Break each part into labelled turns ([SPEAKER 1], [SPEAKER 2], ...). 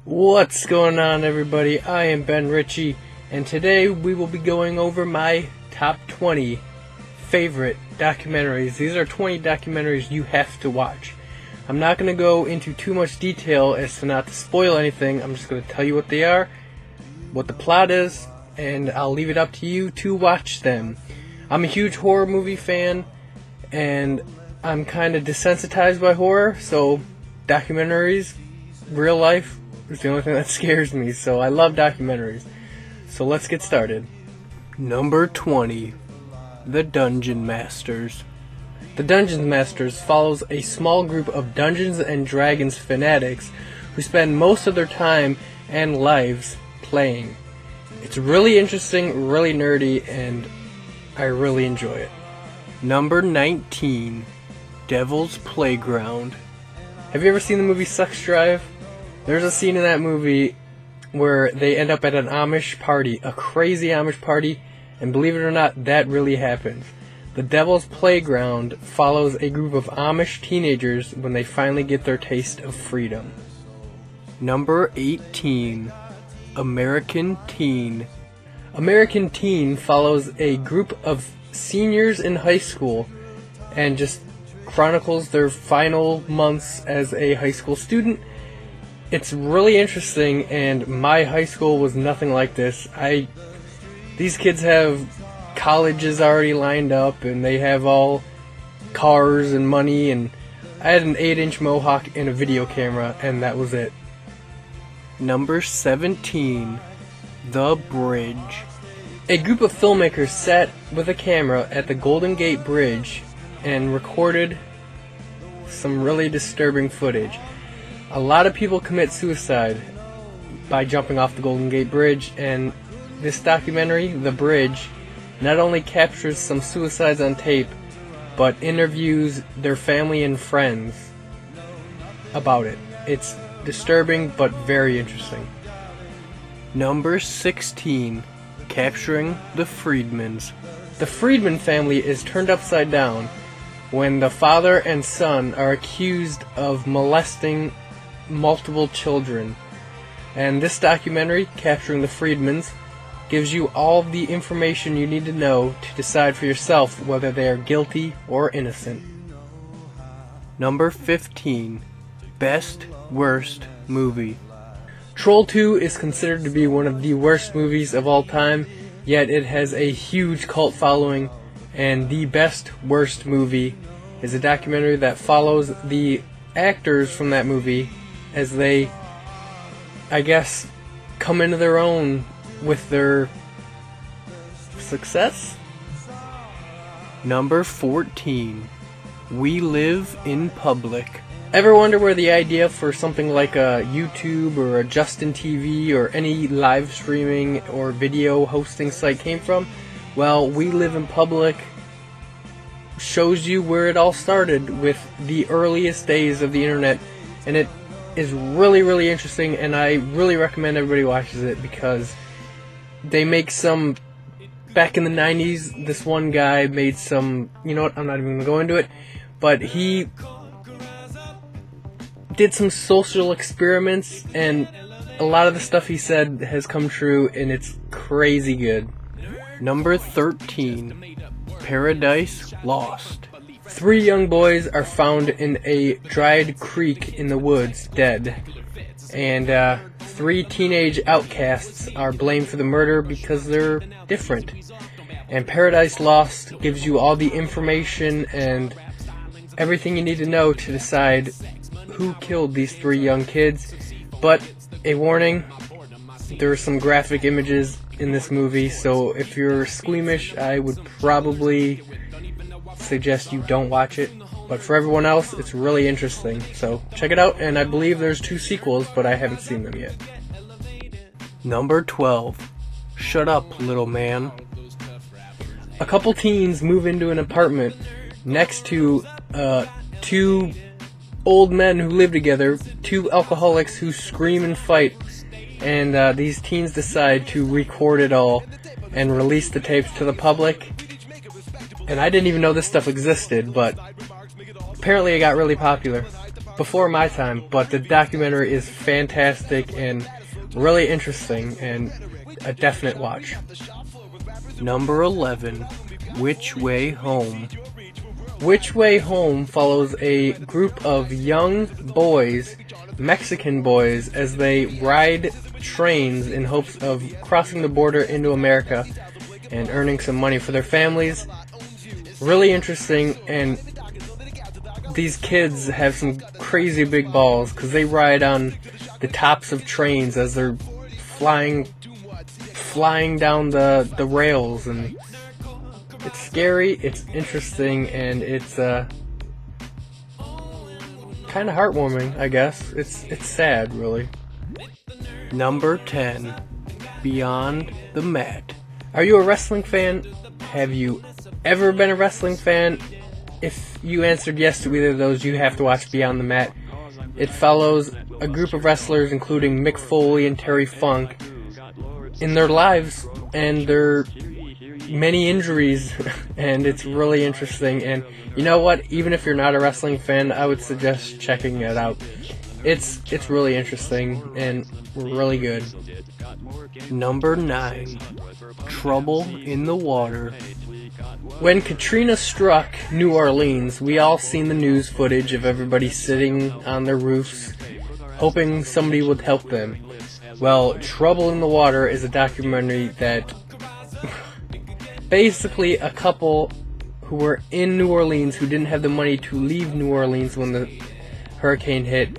[SPEAKER 1] What's going on, everybody? I am Ben Ritchie, and today we will be going over my top 20 favorite documentaries. These are 20 documentaries you have to watch. I'm not going to go into too much detail as to not to spoil anything. I'm just going to tell you what they are, what the plot is, and I'll leave it up to you to watch them. I'm a huge horror movie fan, and I'm kind of desensitized by horror, so documentaries, real life, is the only thing that scares me, so I love documentaries. So let's get started. Number 20. The Dungeon Masters. The Dungeon Masters follows a small group of Dungeons and Dragons fanatics who spend most of their time and lives playing. It's really interesting, really nerdy, and I really enjoy it. Number 19. Devil's Playground. Have you ever seen the movie Sex Drive? There's a scene in that movie where they end up at an Amish party, a crazy Amish party, and believe it or not, that really happens. The Devil's Playground follows a group of Amish teenagers when they finally get their taste of freedom. Number 18. American Teen. American Teen follows a group of seniors in high school and just chronicles their final months as a high school student. It's really interesting, and my high school was nothing like this. These kids have colleges already lined up, and they have all cars and money, and I had an 8-inch mohawk and a video camera, and that was it. Number 17. The Bridge. A group of filmmakers sat with a camera at the Golden Gate Bridge and recorded some really disturbing footage. A lot of people commit suicide by jumping off the Golden Gate Bridge, and this documentary, The Bridge, not only captures some suicides on tape, but interviews their family and friends about it. It's disturbing, but very interesting. Number 16. Capturing the Friedmans. The Friedman family is turned upside down when the father and son are accused of molesting multiple children. And this documentary, Capturing the Friedmans, gives you all the information you need to know to decide for yourself whether they are guilty or innocent. Number 15. Best Worst Movie. Troll 2 is considered to be one of the worst movies of all time, yet it has a huge cult following, and the Best Worst Movie is a documentary that follows the actors from that movie as they, I guess, come into their own with their success. Number 14. We Live in Public. Ever wonder where the idea for something like a YouTube or a Justin TV or any live streaming or video hosting site came from? Well, We Live in Public shows you where it all started with the earliest days of the internet, and it is really, really interesting, and I really recommend everybody watches it because they make some, back in the 90s, this one guy made some, you know what, I'm not even going to go into it, but he did some social experiments, and a lot of the stuff he said has come true, and it's crazy good. Number 13. Paradise Lost. 3 young boys are found in a dried creek in the woods, dead. And 3 teenage outcasts are blamed for the murder because they're different. And Paradise Lost gives you all the information and everything you need to know to decide who killed these 3 young kids. But a warning, there are some graphic images in this movie, so if you're squeamish, I would probably suggest you don't watch it. But for everyone else, it's really interesting, so check it out, and I believe there's 2 sequels, but I haven't seen them yet. Number 12. Shut Up, Little Man. A couple teens move into an apartment next to 2 old men who live together, 2 alcoholics who scream and fight, and these teens decide to record it all and release the tapes to the public. And I didn't even know this stuff existed, but apparently it got really popular. before my time, but the documentary is fantastic and really interesting and a definite watch. Number 11, Which Way Home. Which Way Home follows a group of young boys, Mexican boys, as they ride trains in hopes of crossing the border into America and earning some money for their families. Really interesting, and these kids have some crazy big balls because they ride on the tops of trains as they're flying down the rails, and it's scary, it's interesting, and it's kind of heartwarming, I guess. It's sad, really. Number 10, Beyond the Mat. Are you a wrestling fan? Have you ever been a wrestling fan? If you answered yes to either of those, you have to watch Beyond the Mat. It follows a group of wrestlers, including Mick Foley and Terry Funk, in their lives and their many injuries, and it's really interesting. And you know what? Even if you're not a wrestling fan, I would suggest checking it out. It's really interesting and really good. Number 9, Trouble in the Water. When Katrina struck New Orleans, we all seen the news footage of everybody sitting on their roofs, hoping somebody would help them. Well, Trouble in the Water is a documentary that basically a couple who were in New Orleans who didn't have the money to leave New Orleans when the hurricane hit,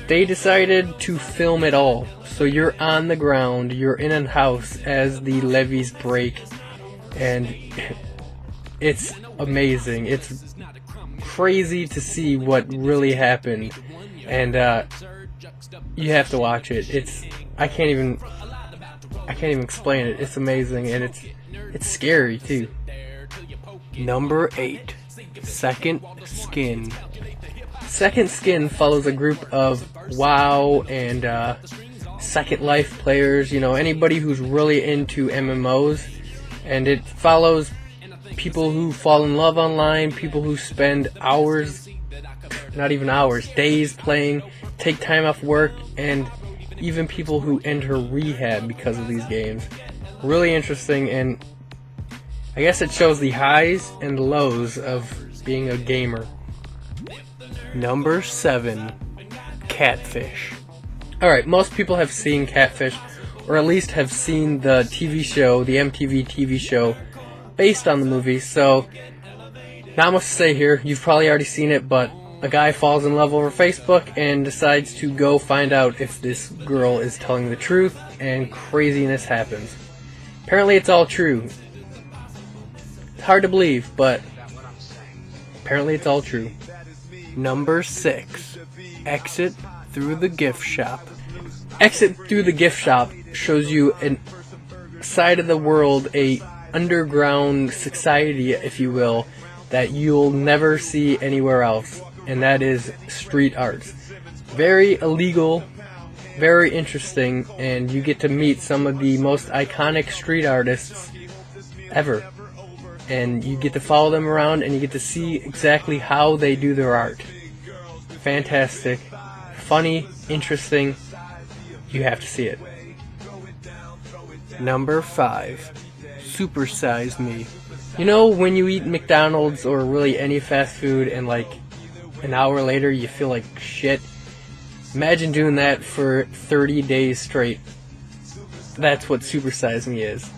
[SPEAKER 1] they decided to film it all. So you're on the ground, you're in a house as the levees break, and it's amazing. It's crazy to see what really happened, and you have to watch it. I can't even explain it. It's amazing, and it's scary too. Number 8, Second Skin. Second Skin follows a group of WoW and Second Life players, anybody who's really into MMOs, and it follows people who fall in love online, people who spend hours, not even hours, days playing, take time off work, and even people who enter rehab because of these games. Really interesting, and I guess it shows the highs and lows of being a gamer. Number 7, Catfish. Alright, most people have seen Catfish, or at least have seen the TV show, the MTV TV show, based on the movie, so not much to say here. You've probably already seen it, but a guy falls in love over Facebook and decides to go find out if this girl is telling the truth, and craziness happens. Apparently it's all true. It's hard to believe, but apparently it's all true. Number 6, Exit Through the Gift Shop. Exit Through the Gift Shop shows you a side of the world, a underground society, if you will, that you'll never see anywhere else, and that is street arts. Very illegal, very interesting, and you get to meet some of the most iconic street artists ever, and you get to follow them around and you get to see exactly how they do their art. Fantastic, funny, interesting. You have to see it. Number 5, Super Size Me. When you eat McDonald's or really any fast food and like an hour later you feel like shit? Imagine doing that for 30 days straight. That's what Super Size Me is.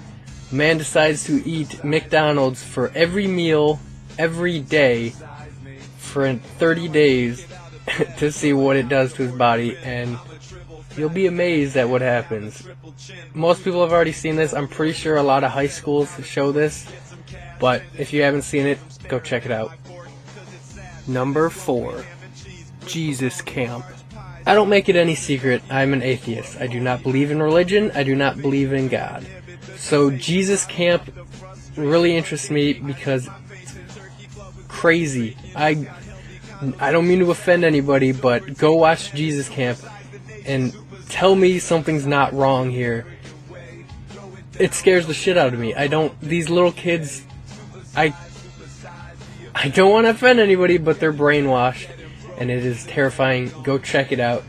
[SPEAKER 1] A man decides to eat McDonald's for every meal, every day, for 30 days to see what it does to his body, and you'll be amazed at what happens. Most people have already seen this. I'm pretty sure a lot of high schools show this, but if you haven't seen it, go check it out. Number 4, Jesus Camp. I don't make it any secret, I'm an atheist. I do not believe in religion, I do not believe in God. So Jesus Camp really interests me because it's crazy. I don't mean to offend anybody, but go watch Jesus Camp and tell me something's not wrong here. It scares the shit out of me. These little kids, I don't want to offend anybody, but they're brainwashed, and it is terrifying. Go check it out.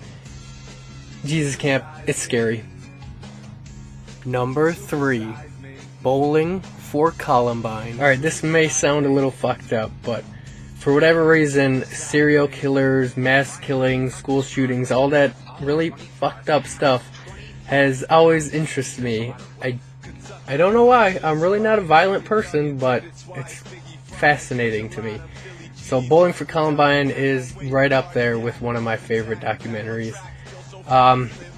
[SPEAKER 1] Jesus Camp, it's scary. Number 3, Bowling for Columbine. Alright, this may sound a little fucked up, but for whatever reason, serial killers, mass killings, school shootings, all that really fucked up stuff has always interested me. I don't know why. I'm really not a violent person, but it's fascinating to me. So Bowling for Columbine is right up there with one of my favorite documentaries.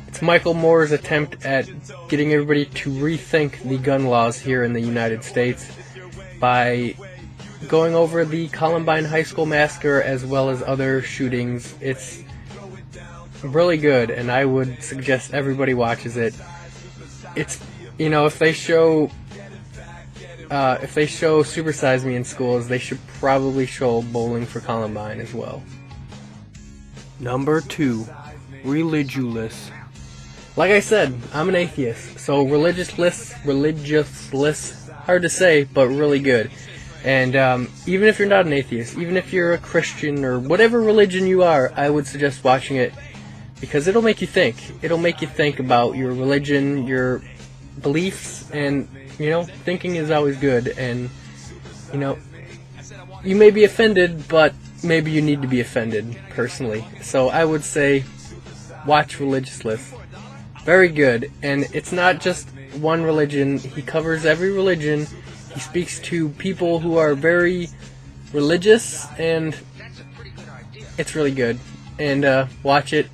[SPEAKER 1] It's Michael Moore's attempt at getting everybody to rethink the gun laws here in the United States by going over the Columbine High School massacre as well as other shootings. It's really good, and I would suggest everybody watches it. It's, you know, if they show Super Size Me in schools, they should probably show Bowling for Columbine as well. Number 2, Religulous. Like I said, I'm an atheist, so religious lists, hard to say, but really good. And even if you're not an atheist, even if you're a Christian or whatever religion you are, I would suggest watching it because it'll make you think. It'll make you think about your religion, your beliefs, and, you know, thinking is always good. And, you know, you may be offended, but maybe you need to be offended, personally. So I would say watch Religious List. Very good. And it's not just one religion. He covers every religion. He speaks to people who are very religious, and it's really good. And watch it,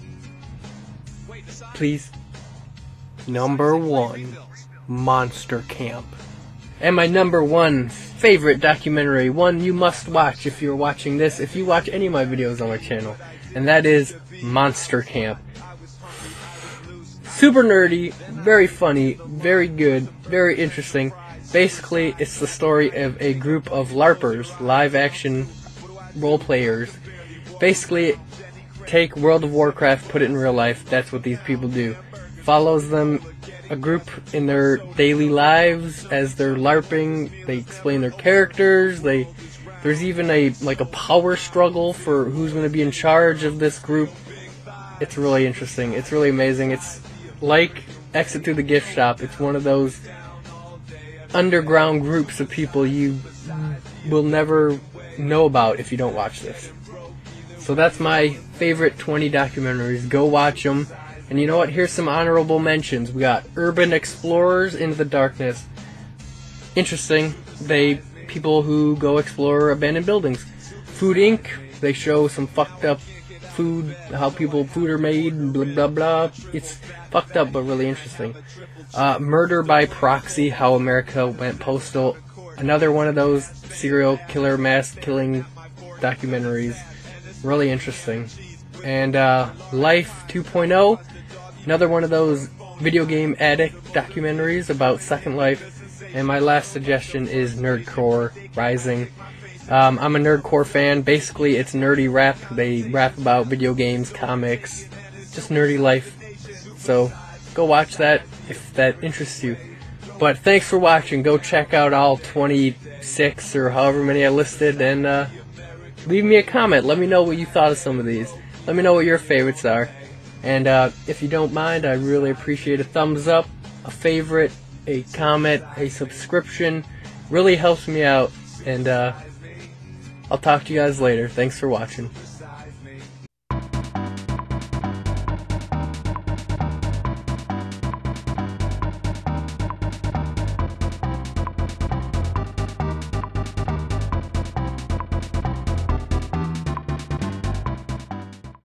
[SPEAKER 1] please. Number 1, Monster Camp. And my number 1 favorite documentary, one you must watch if you're watching this, if you watch any of my videos on my channel, and that is Monster Camp. Super nerdy, very funny, very good, very interesting. Basically, it's the story of a group of LARPers, live-action role players. Basically, take World of Warcraft, put it in real life. That's what these people do. Follows them, a group in their daily lives as they're LARPing. They explain their characters. There's even a power struggle for who's going to be in charge of this group. It's really interesting. It's really amazing. It's like Exit Through the Gift Shop. It's one of those underground groups of people you will never know about if you don't watch this. So that's my favorite 20 documentaries. Go watch them. And you know what? Here's some honorable mentions. We got Urban Explorers Into the Darkness. Interesting. People who go explore abandoned buildings. Food Inc. They show some fucked up food, how food are made, and blah blah blah. It's fucked up but really interesting. Murder by Proxy, how America went postal. Another one of those serial killer mass killing documentaries. Really interesting. And Life 2.0, another one of those video game addict documentaries about Second Life. And my last suggestion is Nerdcore Rising. I'm a Nerdcore fan. Basically, it's nerdy rap. They rap about video games, comics, just nerdy life. So go watch that if that interests you. But thanks for watching. Go check out all 26 or however many I listed, and leave me a comment. Let me know what you thought of some of these. Let me know what your favorites are. And if you don't mind, I really appreciate a thumbs up, a favorite, a comment, a subscription. Really helps me out. And I'll talk to you guys later. Thanks for watching.